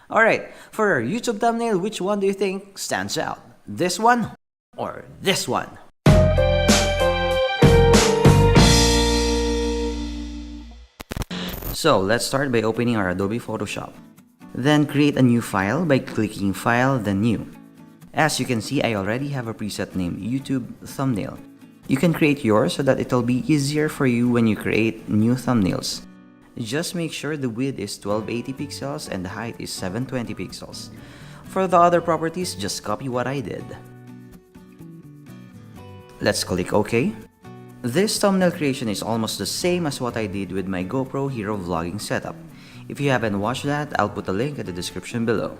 Alright, for our YouTube thumbnail, which one do you think stands out? This one or this one? So let's start by opening our Adobe Photoshop. Then create a new file by clicking File, then New. As you can see, I already have a preset named YouTube Thumbnail. You can create yours so that it'll be easier for you when you create new thumbnails. Just make sure the width is 1280 pixels and the height is 720 pixels. For the other properties, just copy what I did. Let's click OK. This thumbnail creation is almost the same as what I did with my GoPro Hero vlogging setup. If you haven't watched that, I'll put a link in the description below.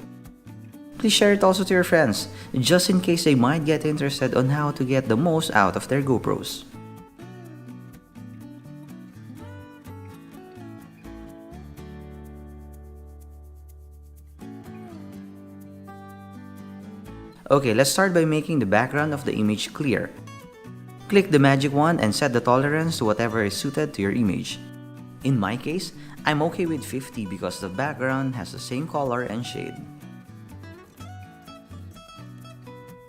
Please share it also to your friends, just in case they might get interested on how to get the most out of their GoPros. Okay, let's start by making the background of the image clear. Click the magic wand and set the tolerance to whatever is suited to your image. In my case, I'm okay with 50 because the background has the same color and shade.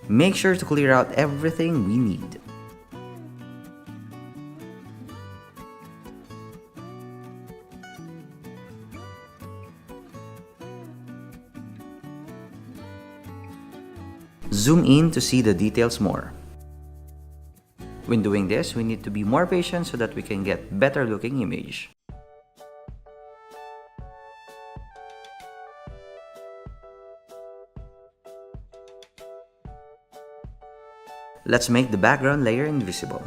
Make sure to clear out everything we need. Zoom in to see the details more. When doing this, we need to be more patient so that we can get better looking image. Let's make the background layer invisible.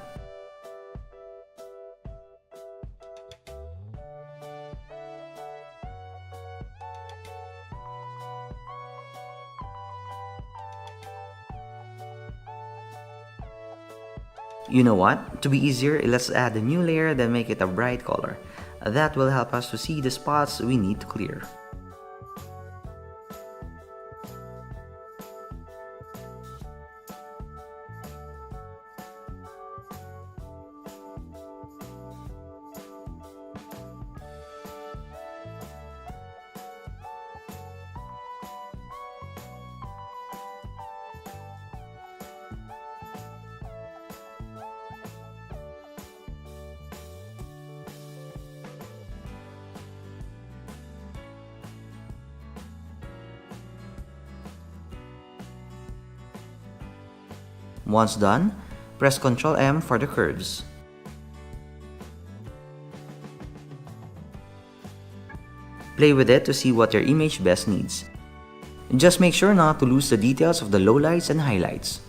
You know what? To be easier, let's add a new layer then make it a bright color. That will help us to see the spots we need to clear. Once done, press Ctrl M for the curves. Play with it to see what your image best needs. Just make sure not to lose the details of the lowlights and highlights.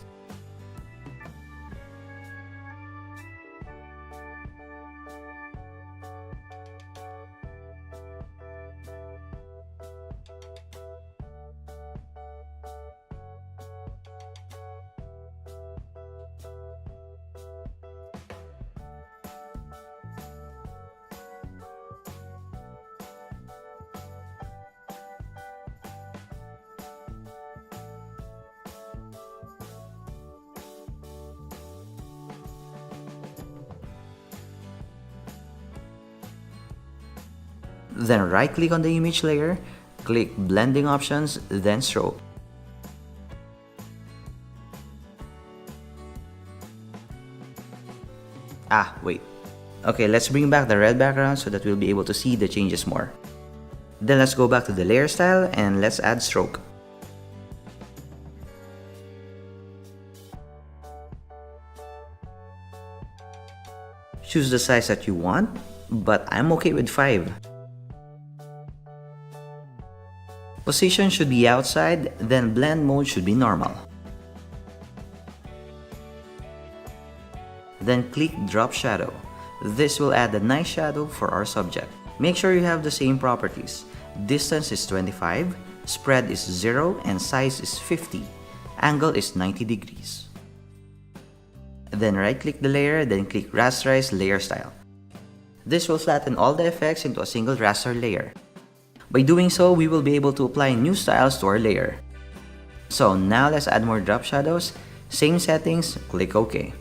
Then right-click on the image layer, click Blending Options, then Stroke. Wait. Okay, let's bring back the red background so that we'll be able to see the changes more. Then let's go back to the layer style and let's add stroke. Choose the size that you want, but I'm okay with 5. Position should be outside, then blend mode should be normal. Then click Drop Shadow. This will add a nice shadow for our subject. Make sure you have the same properties. Distance is 25, spread is 0, and size is 50. Angle is 90 degrees. Then right-click the layer, then click Rasterize Layer Style. This will flatten all the effects into a single raster layer. By doing so, we will be able to apply new styles to our layer. So now let's add more drop shadows. Same settings, click OK.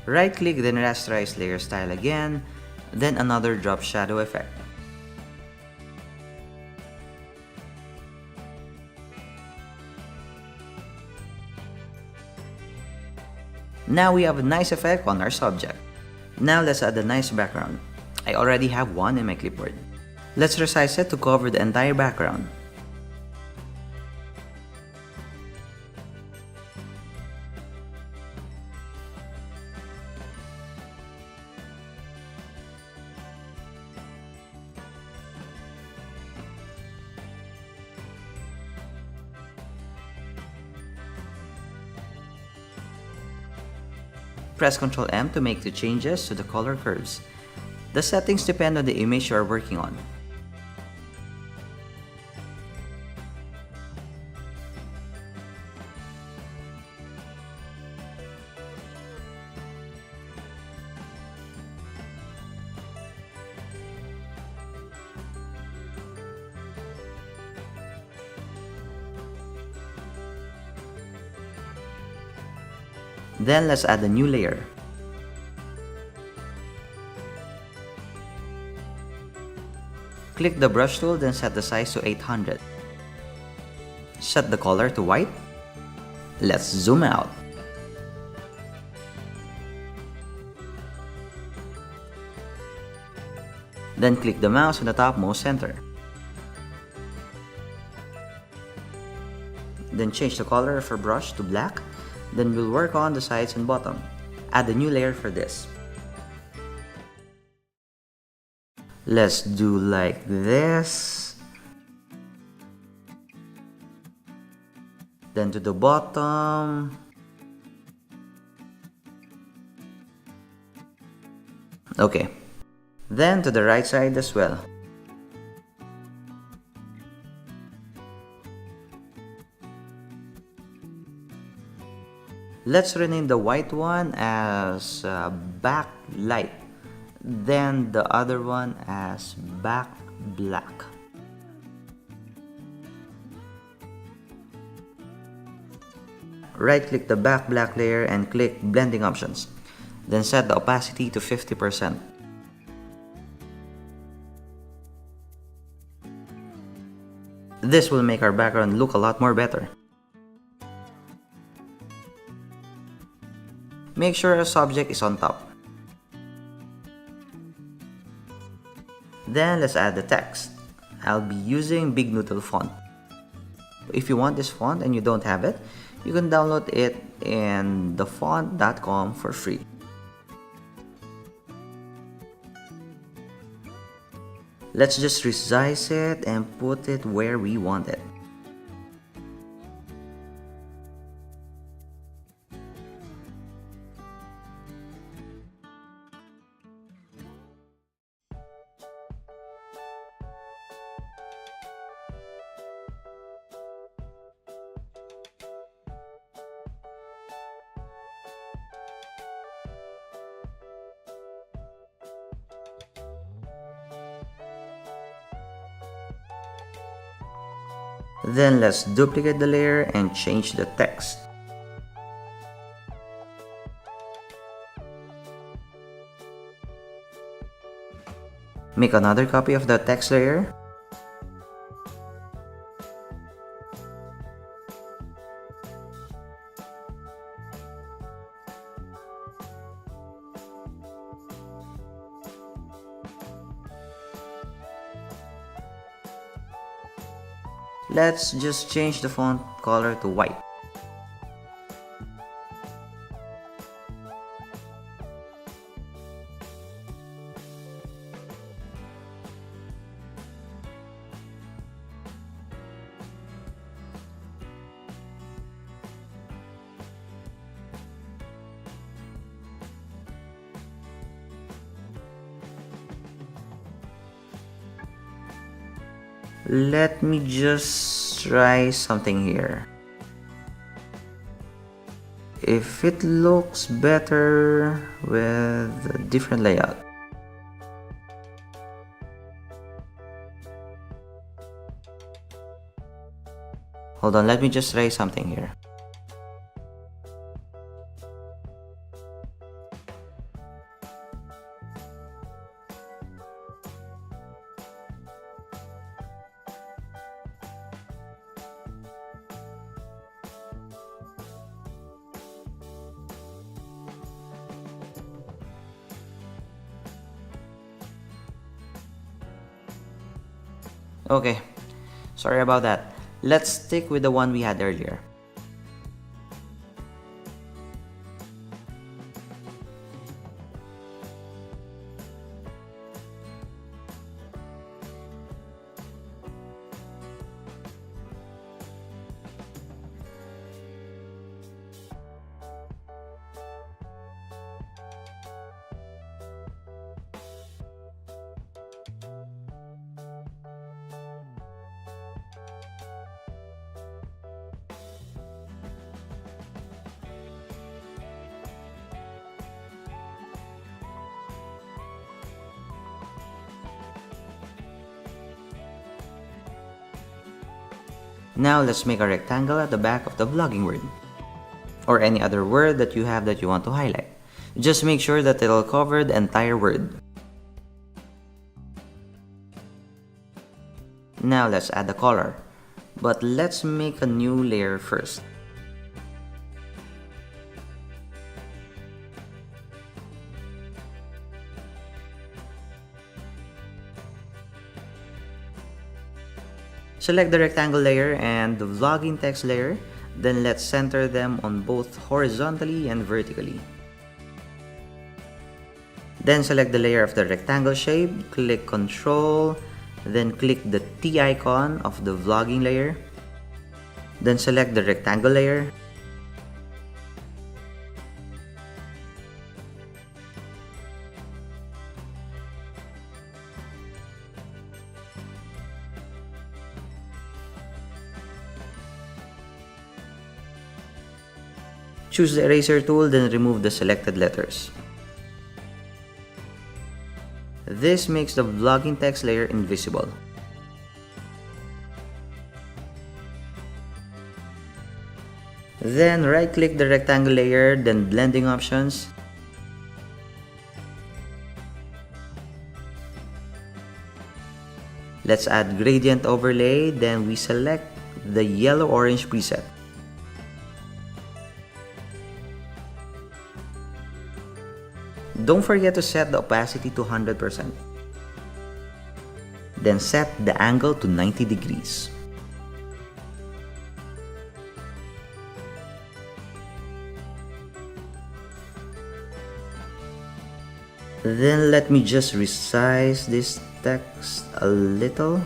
Right-click, then rasterize layer style again, then another drop shadow effect. Now we have a nice effect on our subject. Now let's add a nice background. I already have one in my clipboard. Let's resize it to cover the entire background. Press Ctrl M to make the changes to the color curves. The settings depend on the image you are working on. Then let's add a new layer. Click the brush tool, then set the size to 800. Set the color to white. Let's zoom out. Then click the mouse on the topmost center. Then change the color of our brush to black. Then we'll work on the sides and bottom. Add a new layer for this. Let's do like this. Then to the bottom. Okay. Then to the right side as well. Let's rename the white one as backlight, then the other one as back black. Right click the back black layer and click blending options, then set the opacity to 50%. This will make our background look a lot more better. Make sure our subject is on top. Then let's add the text. I'll be using Big Noodle font. If you want this font and you don't have it, you can download it in thefont.com for free. Let's just resize it and put it where we want it. Then let's duplicate the layer and change the text. Make another copy of the text layer. Let's just change the font color to white. Let me just try something here. If it looks better with a different layout. Hold on, let me just try something here. Okay, sorry about that. Let's stick with the one we had earlier. Now let's make a rectangle at the back of the vlogging word, or any other word that you have that you want to highlight. Just make sure that it'll cover the entire word. Now let's add the color, but let's make a new layer first. Select the rectangle layer and the vlogging text layer, then let's center them on both horizontally and vertically. Then select the layer of the rectangle shape, click Ctrl, then click the T icon of the vlogging layer. Then select the rectangle layer. Choose the eraser tool, then remove the selected letters. This makes the vlogging text layer invisible. Then right-click the rectangle layer, then blending options. Let's add gradient overlay, then we select the yellow-orange preset. Don't forget to set the opacity to 100%. Then set the angle to 90 degrees. Then let me just resize this text a little.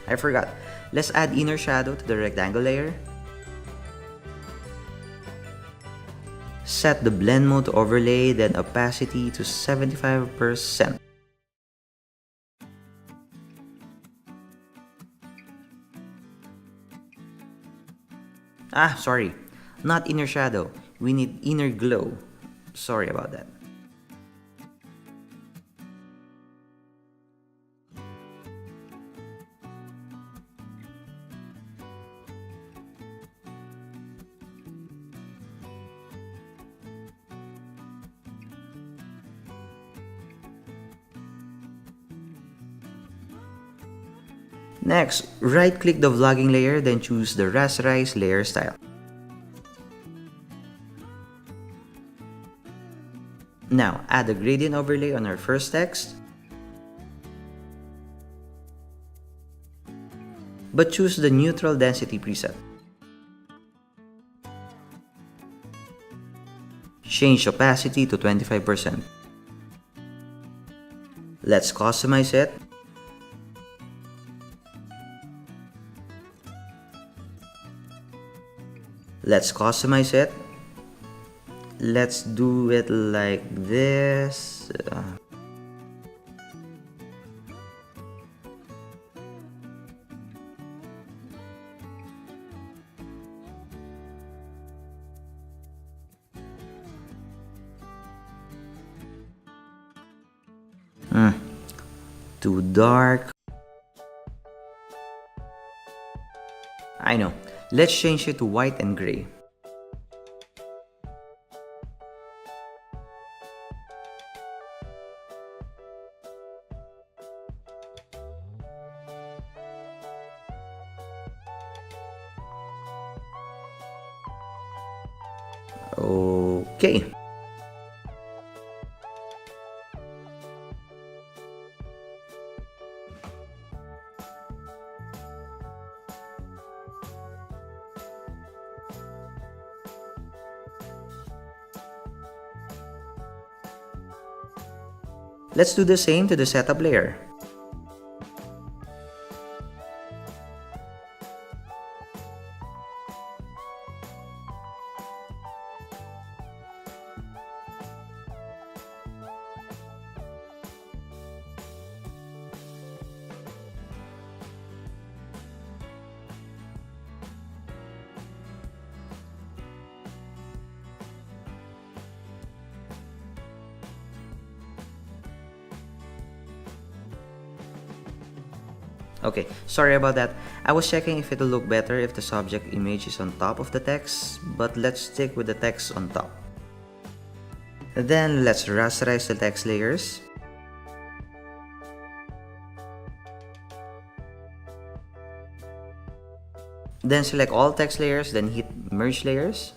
I forgot. Let's add inner shadow to the rectangle layer. Set the blend mode to overlay, then opacity to 75%. Sorry. Not inner shadow. We need inner glow. Sorry about that. Next, right-click the vlogging layer, then choose the rasterize layer style. Now, add a gradient overlay on our first text. But choose the neutral density preset. Change opacity to 25%. Let's customize it. Let's customize it. Let's do it like this. Too dark. I know. Let's change it to white and gray. Okay. Let's do the same to the setup layer. Okay, sorry about that. I was checking if it'll look better if the subject image is on top of the text, but let's stick with the text on top. Then let's rasterize the text layers. Then select all text layers, then hit merge layers.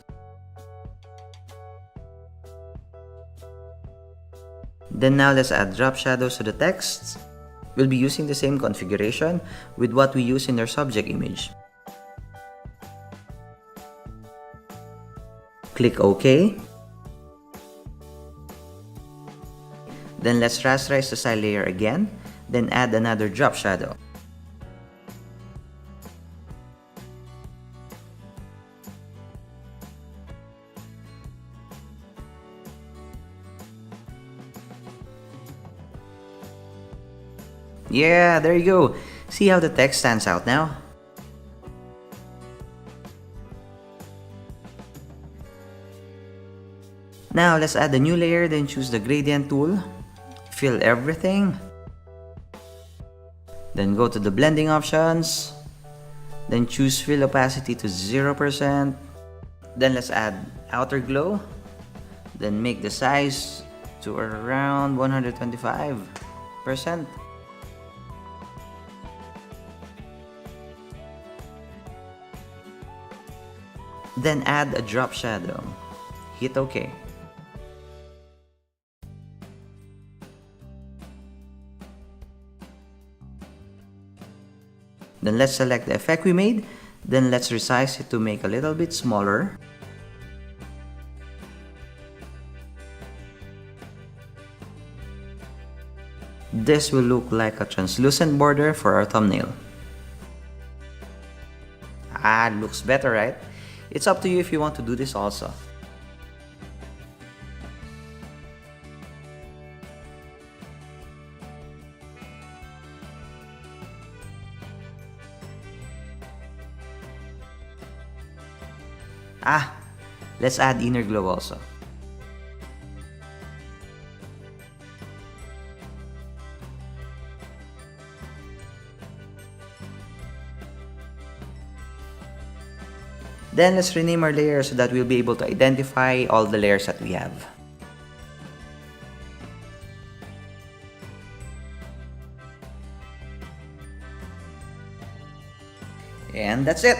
Then now let's add drop shadows to the text. We'll be using the same configuration with what we use in our subject image. Click OK. Then let's rasterize the side layer again, then add another drop shadow. Yeah, there you go. See how the text stands out now? Now let's add a new layer, then choose the gradient tool. Fill everything. Then go to the blending options. Then choose fill opacity to 0%. Then let's add outer glow. Then make the size to around 125%. Then add a drop shadow. Hit OK. Then let's select the effect we made. Then let's resize it to make a little bit smaller. This will look like a translucent border for our thumbnail. Looks better, right? It's up to you if you want to do this also. Let's add inner glow also. Then let's rename our layers so that we'll be able to identify all the layers that we have. And that's it.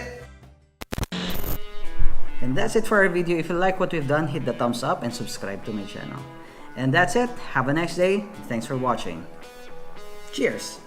And that's it for our video. If you like what we've done, hit the thumbs up and subscribe to my channel. And that's it. Have a nice day. Thanks for watching. Cheers!